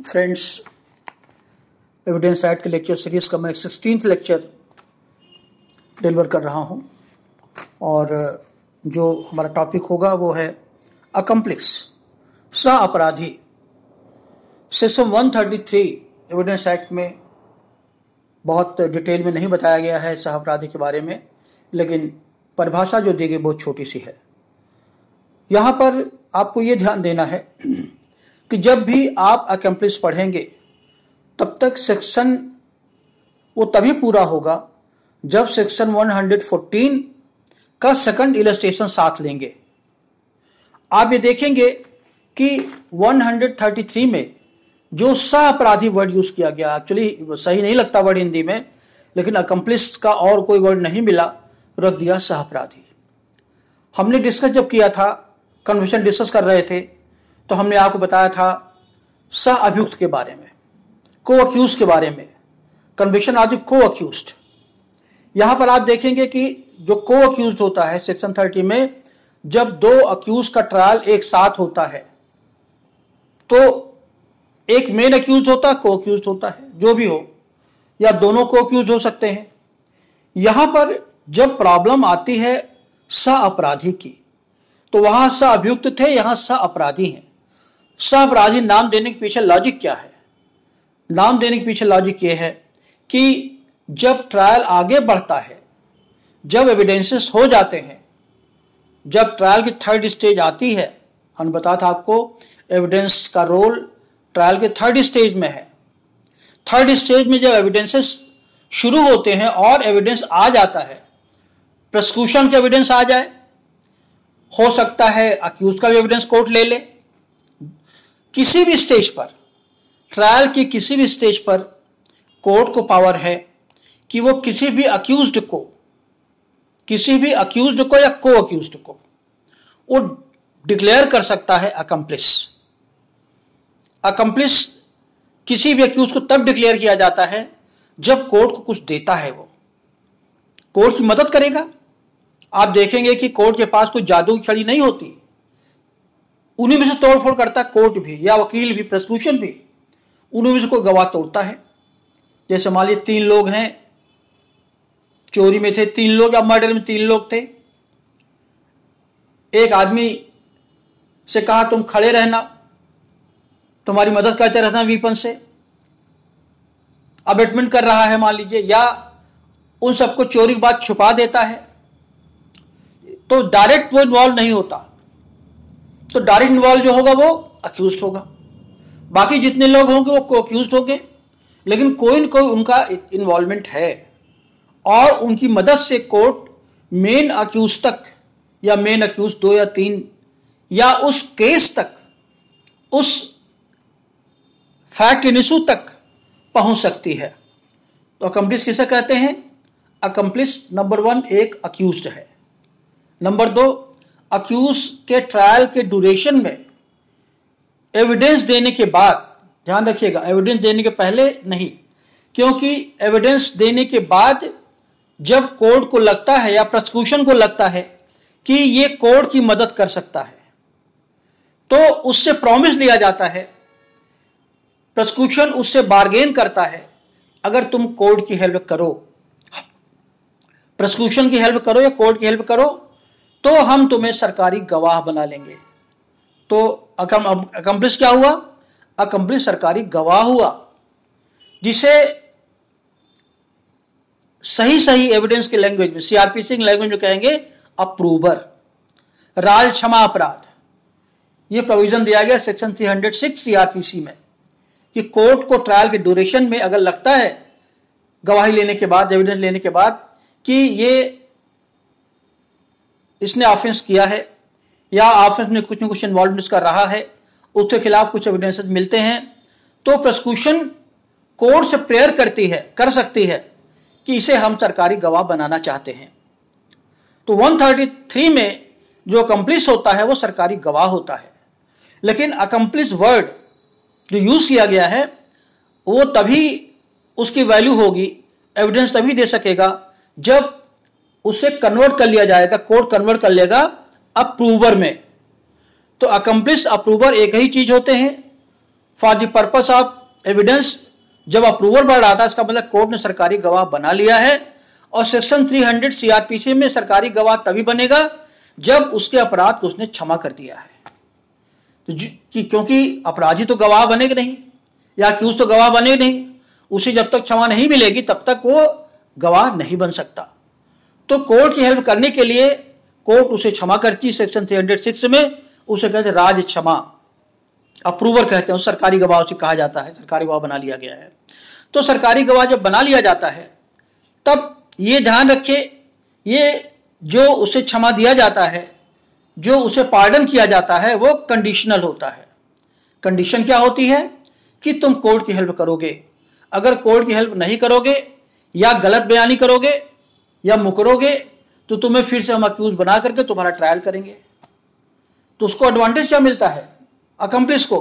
Friends, evidence act के lecture series का मैं 16th लेक्चर डिलीवर कर रहा हूं और जो हमारा टॉपिक होगा वो है अकम्प्लिस, सह अपराधी। सेक्शन 133 एविडेंस एक्ट में बहुत डिटेल में नहीं बताया गया है सह अपराधी के बारे में, लेकिन परिभाषा जो दी गई बहुत छोटी सी है। यहाँ पर आपको ये ध्यान देना है कि जब भी आप अकम्प्लिस पढ़ेंगे तब तक सेक्शन वो तभी पूरा होगा जब सेक्शन 114 का सेकंड इलस्ट्रेशन साथ लेंगे। आप ये देखेंगे कि 133 में जो सह अपराधी वर्ड यूज किया गया, एक्चुअली सही नहीं लगता वर्ड हिंदी में, लेकिन अकम्प्लिस का और कोई वर्ड नहीं मिला, रख दिया सह अपराधी। हमने डिस्कस जब किया था, कन्विक्शन डिस्कस कर रहे थे, तो हमने आपको बताया था सह अभियुक्त के बारे में, को अक्यूज के बारे में, कन्विक्शन आदि को अक्यूज्ड। यहां पर आप देखेंगे कि जो को अक्यूज्ड होता है सेक्शन 30 में, जब दो अक्यूज का ट्रायल एक साथ होता है तो एक मेन अक्यूज होता है, को अक्यूज होता है, जो भी हो, या दोनों को अक्यूज हो सकते हैं। यहां पर जब प्रॉब्लम आती है सह अपराधी की, तो वहां सह अभियुक्त थे, यहां सह अपराधी हैं। सह अपराधी नाम देने के पीछे लॉजिक क्या है? नाम देने के पीछे लॉजिक यह है कि जब ट्रायल आगे बढ़ता है, जब एविडेंसेस हो जाते हैं, जब ट्रायल की थर्ड स्टेज आती है, हमने बताया था आपको एविडेंस का रोल ट्रायल के थर्ड स्टेज में है। थर्ड स्टेज में जब एविडेंसेस शुरू होते हैं और एविडेंस आ जाता है, प्रोसिक्यूशन का एविडेंस आ जाए, हो सकता है अक्यूज का भी एविडेंस कोर्ट ले ले। किसी भी स्टेज पर, ट्रायल की किसी भी स्टेज पर कोर्ट को पावर है कि वो किसी भी अक्यूज्ड को या को अक्यूज्ड को वो डिक्लेयर कर सकता है अकम्प्लिस। अकम्प्लिस किसी भी अक्यूज को तब डिक्लेयर किया जाता है जब कोर्ट को कुछ देता है, वो कोर्ट की मदद करेगा। आप देखेंगे कि कोर्ट के पास कोई जादू छड़ी नहीं होती, उन्हीं में से तोड़फोड़ करता है कोर्ट भी, या वकील भी, प्रोसिक्यूशन भी, उन्हीं में से कोई गवाह तोड़ता है। जैसे मान लीजिए 3 लोग हैं, चोरी में थे 3 लोग या मर्डर में 3 लोग थे। एक आदमी से कहा तुम खड़े रहना, तुम्हारी मदद करते रहना वीपन से, अबेटमेंट कर रहा है मान लीजिए, या उन सबको चोरी के बाद छुपा देता है, तो डायरेक्ट वो इन्वॉल्व नहीं होता, तो डायरेक्ट इन्वॉल्व जो होगा वो अक्यूज्ड होगा। बाकी जितने लोग होंगे वो को अक्यूज्ड होंगे, लेकिन कोई न कोई उनका इन्वॉल्वमेंट है और उनकी मदद से कोर्ट मेन अक्यूज तक, या मेन अक्यूज 2 या 3, या उस केस तक, उस फैक्ट इशू तक पहुंच सकती है। तो अकम्प्लिस किसे कहते हैं? अकम्प्लिस नंबर 1 एक अक्यूज्ड है। नंबर 2, अक्यूज के ट्रायल के ड्यूरेशन में एविडेंस देने के बाद, ध्यान रखिएगा एविडेंस देने के पहले नहीं, क्योंकि एविडेंस देने के बाद जब कोर्ट को लगता है या प्रोसिक्यूशन को लगता है कि ये कोर्ट की मदद कर सकता है, तो उससे प्रॉमिस लिया जाता है, प्रोसिक्यूशन उससे बार्गेन करता है, अगर तुम कोर्ट की हेल्प करो, प्रोसिक्यूशन की हेल्प करो या कोर्ट की हेल्प करो, तो हम तुम्हें सरकारी गवाह बना लेंगे। तो अकम्प्लिस क्या हुआ? अकम्प्लिस सरकारी गवाह हुआ, जिसे सही एविडेंस के लैंग्वेज में, सीआरपीसी की लैंग्वेज में कहेंगे अप्रूवर, राज क्षमा अपराध। यह प्रोविजन दिया गया सेक्शन 306 सीआरपीसी में कि कोर्ट को ट्रायल के ड्यूरेशन में अगर लगता है गवाही लेने के बाद, एविडेंस लेने के बाद, कि इसने ऑफेंस किया है या ऑफेंस में कुछ न कुछ इन्वॉल्वमेंट कर रहा है, उसके खिलाफ कुछ एविडेंसेस मिलते हैं, तो प्रोसिक्यूशन कोर्ट से प्रेयर कर सकती है कि इसे हम सरकारी गवाह बनाना चाहते हैं। तो 133 में जो अकम्प्लिस होता है वो सरकारी गवाह होता है। लेकिन अकम्प्लिस वर्ड जो यूज किया गया है वो तभी उसकी वैल्यू होगी, एविडेंस तभी दे सकेगा जब उसे कन्वर्ट कर लिया जाएगा, कोर्ट कन्वर्ट कर लेगा अप्रूवर में। तो अकम्प्लिस अप्रूवर एक ही चीज होते हैं, for the purpose of evidence, जब अप्रूवल बढ़ रहा था इसका मतलब कोर्ट ने सरकारी गवाह बना लिया है। और सेक्शन 300 सीआरपीसी में सरकारी गवाह तभी बनेगा जब उसके अपराध को उसने क्षमा कर दिया है। तो क्योंकि अपराधी तो गवाह बनेगा नहीं, या अक्यूज तो गवाह बनेगा नहीं, उसे जब तक क्षमा नहीं मिलेगी तब तक वो गवाह नहीं बन सकता। तो कोर्ट की हेल्प करने के लिए कोर्ट उसे क्षमा करती है। सेक्शन 306 में उसे कहते हैं राज क्षमा, अप्रूवर कहते हैं, सरकारी गवाह उसे कहा जाता है, सरकारी गवाह बना लिया गया है। तो सरकारी गवाह जब बना लिया जाता है तब ये ध्यान रखे, ये जो उसे क्षमा दिया जाता है, जो उसे पार्डन किया जाता है, वो कंडीशनल होता है। कंडीशन क्या होती है कि तुम कोर्ट की हेल्प करोगे। अगर कोर्ट की हेल्प नहीं करोगे या गलत बयानी करोगे या मुकरोगे तो तुम्हें फिर से हम अक्यूज बना करके तुम्हारा ट्रायल करेंगे। तो उसको एडवांटेज क्या मिलता है अकम्प्लिस को?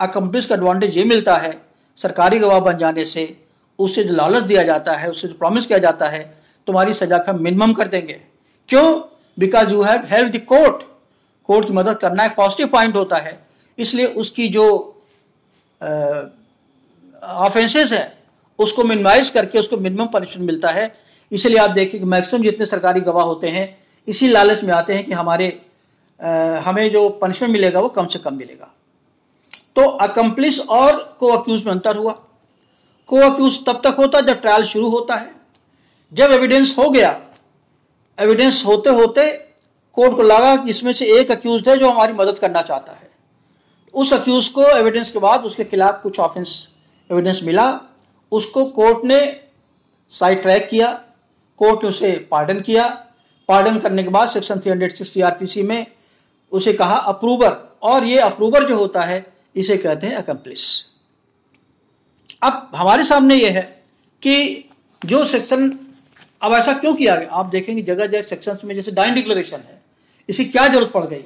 अकम्प्लिस का एडवांटेज ये मिलता है सरकारी गवाह बन जाने से, उससे जो लालच दिया जाता है, उससे जो प्रॉमिस किया जाता है, तुम्हारी सजा का मिनिमम कर देंगे। क्यों? Because you have help the court. Court की मदद करना एक पॉजिटिव पॉइंट होता है, इसलिए उसकी जो ऑफेंसेस है उसको मिनिमाइज करके उसको मिनिमम पनिशमेंट मिलता है। इसलिए आप देखिए कि मैक्सिमम जितने सरकारी गवाह होते हैं इसी लालच में आते हैं कि हमें जो पनिशमेंट मिलेगा वो कम से कम मिलेगा। तो अकम्प्लिस और को अक्यूज में अंतर हुआ। को अक्यूज तब तक होता जब ट्रायल शुरू होता है। जब एविडेंस हो गया, एविडेंस होते होते कोर्ट को लगा कि इसमें से एक अक्यूज है जो हमारी मदद करना चाहता है, उस अक्यूज को एविडेंस के बाद उसके खिलाफ कुछ ऑफेंस एविडेंस मिला, उसको कोर्ट ने साइड ट्रैक किया, कोर्ट ने उसे पार्डन किया। पार्डन करने के बाद सेक्शन 306 सीआरपीसी में उसे कहा अप्रूवर, और ये अप्रूवर जो होता है इसे कहते हैं अकम्प्लिस। अब हमारे सामने ये है कि जो सेक्शन, अब ऐसा क्यों किया गया? आप देखेंगे जगह जगह सेक्शन में, जैसे डाइंग डिक्लेरेशन है, इसी क्या जरूरत पड़ गई?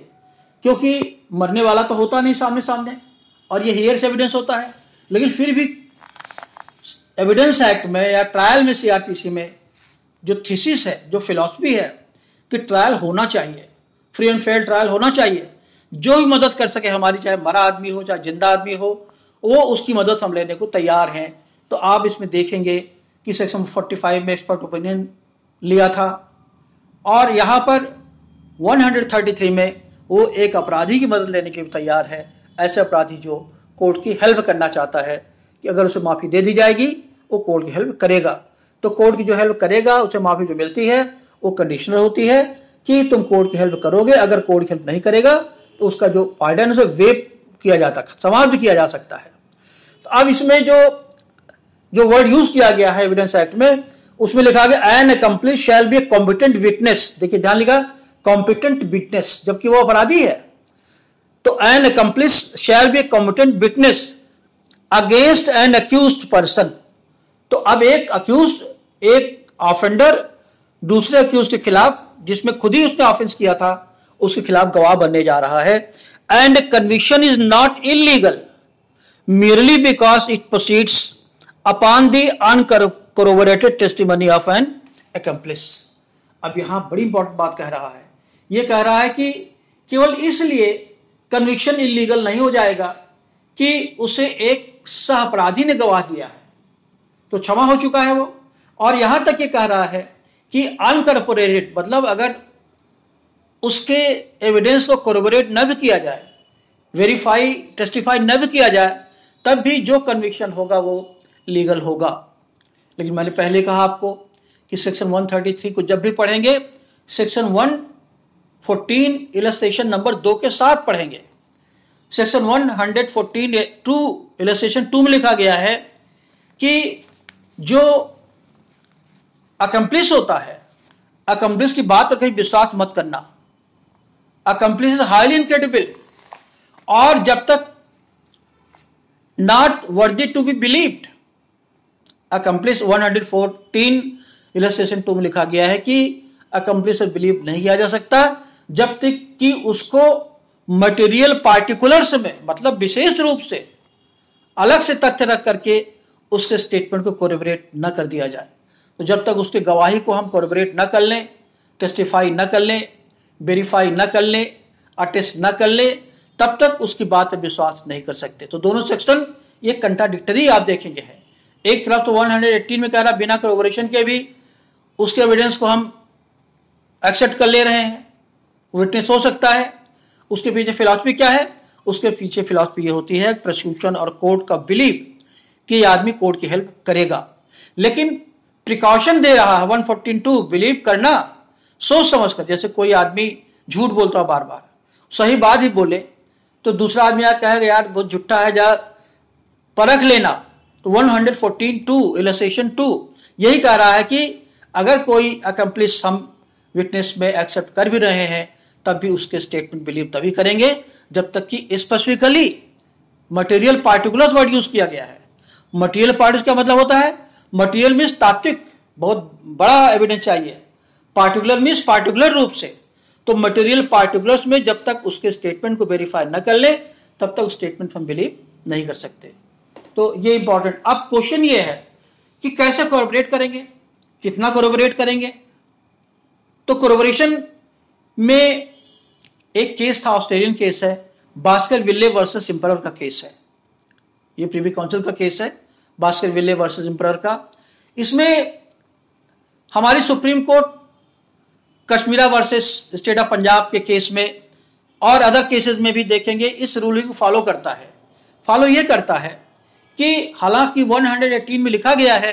क्योंकि मरने वाला तो होता नहीं सामने सामने और ये हियर्स एविडेंस होता है, लेकिन फिर भी एविडेंस एक्ट में या ट्रायल में सीआरपीसी में जो थीसिस है, जो फिलॉसफी है कि ट्रायल होना चाहिए, फ्री एंड फेयर ट्रायल होना चाहिए, जो भी मदद कर सके हमारी, चाहे मरा आदमी हो चाहे जिंदा आदमी हो, वो उसकी मदद हम लेने को तैयार हैं। तो आप इसमें देखेंगे कि सेक्शन 45 में एक्सपर्ट ओपिनियन लिया था, और यहाँ पर 133 में वो एक अपराधी की मदद लेने के लिए तैयार है। ऐसे अपराधी जो कोर्ट की हेल्प करना चाहता है कि अगर उसे माफ़ी दे दी जाएगी वो कोर्ट की हेल्प करेगा। तो कोर्ट की जो हेल्प करेगा उसे माफ़ी जो मिलती है वो कंडीशनल होती है कि तुम कोर्ट की हेल्प करोगे। अगर कोर्ट की हेल्प नहीं करेगा तो उसका जो पार्डन है उसे वेव किया जाता है, समाप्त किया जा सकता है। तो अब इसमें जो वर्ड यूज किया गया है एविडेंस एक्ट में, उसमें लिखा गया an accomplice shall be a competent witness. देखिए ध्यान लिखा कॉम्पिटेंट विटनेस, जबकि वो अपराधी है। तो an accomplice shall be a competent witness against an accused person. तो अब एक अक्यूज्ड, एक ऑफेंडर दूसरे अक्यूज के खिलाफ, जिसमें खुद ही उसने ऑफेंस किया था, उसके खिलाफ गवाह बनने जा रहा है। And conviction is not illegal merely because it proceeds upon the uncorroborated testimony of an accomplice। अब यहां बड़ी इंपॉर्टेंट बात कह रहा है, यह कह रहा है कि केवल इसलिए कन्विक्शन इलीगल नहीं हो जाएगा कि उसे एक सह अपराधी ने गवाह दिया है तो क्षमा हो चुका है वो। और यहां तक ये कह रहा है कि अनकॉर्पोरेटेड, मतलब अगर उसके एविडेंस को कोरोबोरेट न भी किया जाए, वेरीफाई टेस्टिफाई न भी किया जाए, तब भी जो कन्विक्शन होगा वो लीगल होगा। लेकिन मैंने पहले कहा आपको कि सेक्शन 133 को जब भी पढ़ेंगे सेक्शन 114 इलस्ट्रेशन नंबर 2 के साथ पढ़ेंगे। सेक्शन 114(2) इलस्ट्रेशन 2 में लिखा गया है कि जो अकम्प्लिस होता है, अकम्प्लिस की बात पर कहीं विश्वास मत करना। अकम्प्लिस इज हाईली इनक्रेडिबल, और जब तक not worthy to be believed. Accomplice 114 illustration 2 में लिखा गया है कि अकम्प्लिस से बिलीव नहीं किया जा सकता जब तक कि उसको मटेरियल पार्टिकुलर्स में, मतलब विशेष रूप से अलग से तथ्य रख करके उसके स्टेटमेंट को कोरिबोरेट न कर दिया जाए। तो जब तक उसकी गवाही को हम कोरिबोरेट न कर लें, टेस्टिफाई न कर लें, वेरीफाई न कर लें, अटेस्ट न कर लें, तब तक उसकी बात पर विश्वास नहीं कर सकते। तो दोनों सेक्शन ये कंट्राडिक्टरी आप देखेंगे है। एक तरफ तो 118 में कह रहा बिना कोरबोरेशन के भी उसके एविडेंस को हम एक्सेप्ट कर ले रहे हैं, विटनेस हो सकता है। उसके पीछे फिलॉसफी क्या है? उसके पीछे फिलॉसफी ये होती है प्रोसिक्यूशन और कोर्ट का बिलीव कि ये आदमी कोर्ट की हेल्प करेगा, लेकिन प्रिकॉशन दे रहा है 114(2) बिलीव करना सोच समझ कर। जैसे कोई आदमी झूठ बोलता है बार बार, सही बात ही बोले तो दूसरा आदमी यार कहेगा यार बहुत झूठा है, जा परख लेना। तो 114(2) इलस्ट्रेशन 2 यही कह रहा है कि अगर कोई अकम्प्लिश हम विटनेस में एक्सेप्ट कर भी रहे हैं तब भी उसके स्टेटमेंट बिलीव तभी करेंगे जब तक कि specifically material particulars word use किया गया है। मटेरियल पार्टिकुलर क्या मतलब होता है? मटेरियल मीन्स तात्विक, बहुत बड़ा एविडेंस चाहिए। पार्टिकुलर मीन्स पार्टिकुलर रूप से। तो मटेरियल पार्टिकुलर्स में जब तक उसके स्टेटमेंट को वेरीफाई न कर ले तब तक स्टेटमेंट हम बिलीव नहीं कर सकते। तो ये इंपॉर्टेंट। अब क्वेश्चन ये है कि कैसे कोरबोरेट करेंगे, कितना कोरबोरेट करेंगे? तो कोरबोरेशन में एक केस था, ऑस्ट्रेलियन केस है, बास्करविले वर्सेस एम्परर का केस है। ये प्रीवी काउंसिल का केस है, बास्करविले वर्सेस एम्परर का। इसमें हमारी Supreme Court Kashmira versus state of Punjab के केस में और अदर केसेस में भी देखेंगे इस रूलिंग को फॉलो करता है। फॉलो ये करता है कि हालांकि 118 में लिखा गया है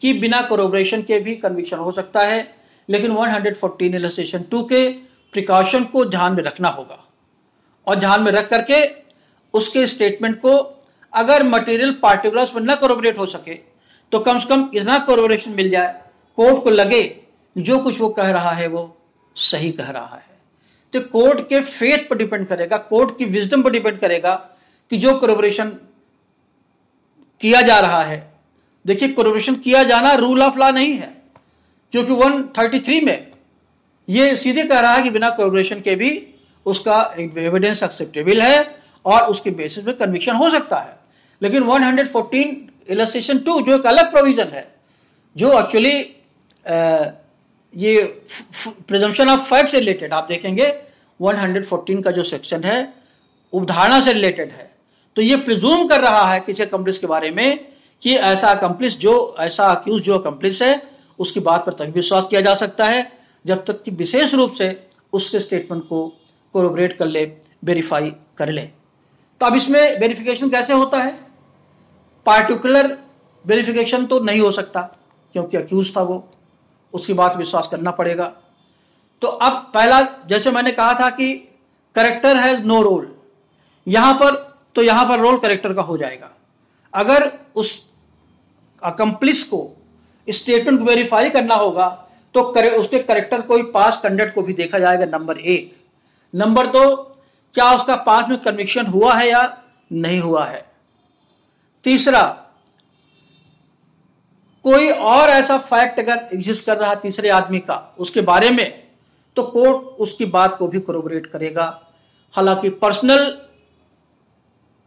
कि बिना कोरबोरेशन के भी कन्विक्शन हो सकता है, लेकिन 114 इलस्ट्रेशन 2 के प्रिकॉशन को ध्यान में रखना होगा और ध्यान में रख करके उसके स्टेटमेंट को अगर मटेरियल पार्टिकुलर्स में न कोरबोरेट हो सके तो कम से कम इतना कोरबोरेशन मिल जाए कोर्ट को लगे जो कुछ वो कह रहा है वो सही कह रहा है। तो कोर्ट के फेथ पर डिपेंड करेगा, कोर्ट की विजडम पर डिपेंड करेगा कि जो कोरबोरेशन किया जा रहा है। देखिए कोरबोरेशन किया जाना रूल ऑफ लॉ नहीं है, क्योंकि 133 में ये सीधे कह रहा है कि बिना कोरबोरेशन के भी उसका एविडेंस एक्सेप्टेबल है और उसके बेसिस पे कन्विक्शन हो सकता है। लेकिन 114 इलस्ट्रेशन 2 जो एक अलग प्रोविजन है, जो एक्चुअली ये प्रिजम्पशन ऑफ फैक्ट से रिलेटेड, आप देखेंगे 114 का जो सेक्शन है उपधारणा से रिलेटेड है। तो ये प्रिज्यूम कर रहा है किसी अकम्प्लिस के बारे में कि ऐसा अकम्प्लिस, जो ऐसा अक्यूज जो अकम्प्लिस है उसकी बात पर तभी विश्वास किया जा सकता है जब तक कि विशेष रूप से उसके स्टेटमेंट को कोरबोरेट कर ले, वेरीफाई कर ले। तो अब इसमें वेरिफिकेशन कैसे होता है? पार्टिकुलर वेरिफिकेशन तो नहीं हो सकता क्योंकि अक्यूज था वो, उसकी बात विश्वास करना पड़ेगा। तो अब पहला, जैसे मैंने कहा था कि करेक्टर हैज नो रोल, यहां पर रोल करेक्टर का हो जाएगा। अगर उस अकम्प्लिस को स्टेटमेंट वेरीफाई करना होगा तो उसके करेक्टर को, पास कंडक्ट को भी देखा जाएगा, नंबर 1। नंबर 2, क्या उसका पास में कन्विक्शन हुआ है या नहीं हुआ है। तीसरा, कोई और ऐसा फैक्ट अगर एग्जिस्ट कर रहा तीसरे आदमी का उसके बारे में तो कोर्ट उसकी बात को भी कोरबोरेट करेगा। हालांकि पर्सनल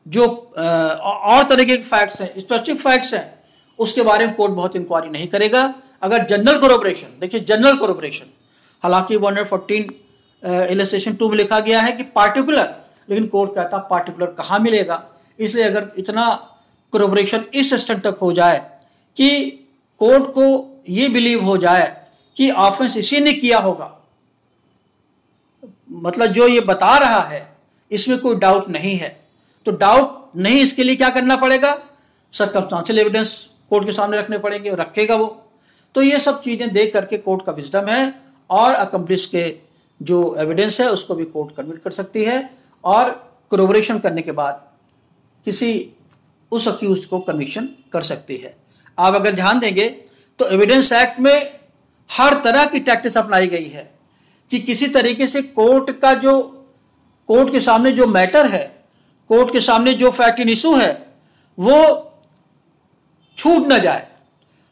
जो और तरह के फैक्ट्स हैं, स्पेसिफिक फैक्ट्स हैं, उसके बारे में कोर्ट बहुत इंक्वायरी नहीं करेगा। अगर जनरल कोरबोरेशन, देखिए जनरल कोरबोरेशन, हालांकि 114 इलस्ट्रेशन 2 में लिखा गया है कि पार्टिकुलर, लेकिन कोर्ट कहता पार्टिकुलर कहां मिलेगा। इसलिए अगर इतना कोरबोरेशन इस स्टेट तक हो जाए कि कोर्ट को यह बिलीव हो जाए कि ऑफेंस इसी ने किया होगा, मतलब जो ये बता रहा है इसमें कोई डाउट नहीं है, तो डाउट नहीं, इसके लिए क्या करना पड़ेगा? सर्कमस्टेंशियल एविडेंस कोर्ट के सामने रखने पड़ेंगे और रखेगा वो। तो ये सब चीजें देख करके कोर्ट का विजडम है और अकम्प्लिस के जो एविडेंस है उसको भी कोर्ट कन्विट कर सकती है और कोरबोरेशन करने के बाद किसी उस अक्यूज को कन्विक्शन कर सकती है। आप अगर ध्यान देंगे तो एविडेंस एक्ट में हर तरह की टैक्टिक्स अपनाई गई है कि किसी तरीके से कोर्ट के सामने जो मैटर है, कोर्ट के सामने जो फैक्ट इन इशू है वो छूट न जाए।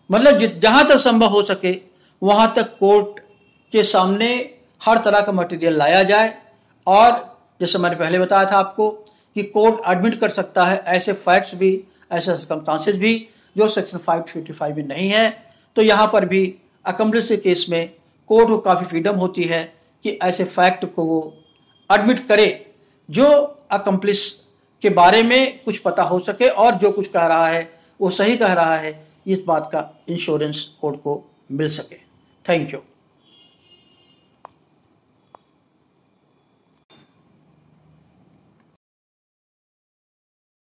मतलब जहां तक संभव हो सके वहां तक कोर्ट के सामने हर तरह का मटेरियल लाया जाए और जैसे मैंने पहले बताया था आपको कि कोर्ट एडमिट कर सकता है ऐसे फैक्ट्स भी, ऐसे सर्कमस्टेंसेस भी जो सेक्शन 555 में नहीं है। तो यहां पर भी अकम्प्लिस के केस में कोर्ट को काफी फ्रीडम होती है कि ऐसे फैक्ट को वो एडमिट करे जो अकम्प्लिस के बारे में कुछ पता हो सके और जो कुछ कह रहा है वो सही कह रहा है, इस बात का इंश्योरेंस कोर्ट को मिल सके। Thank you.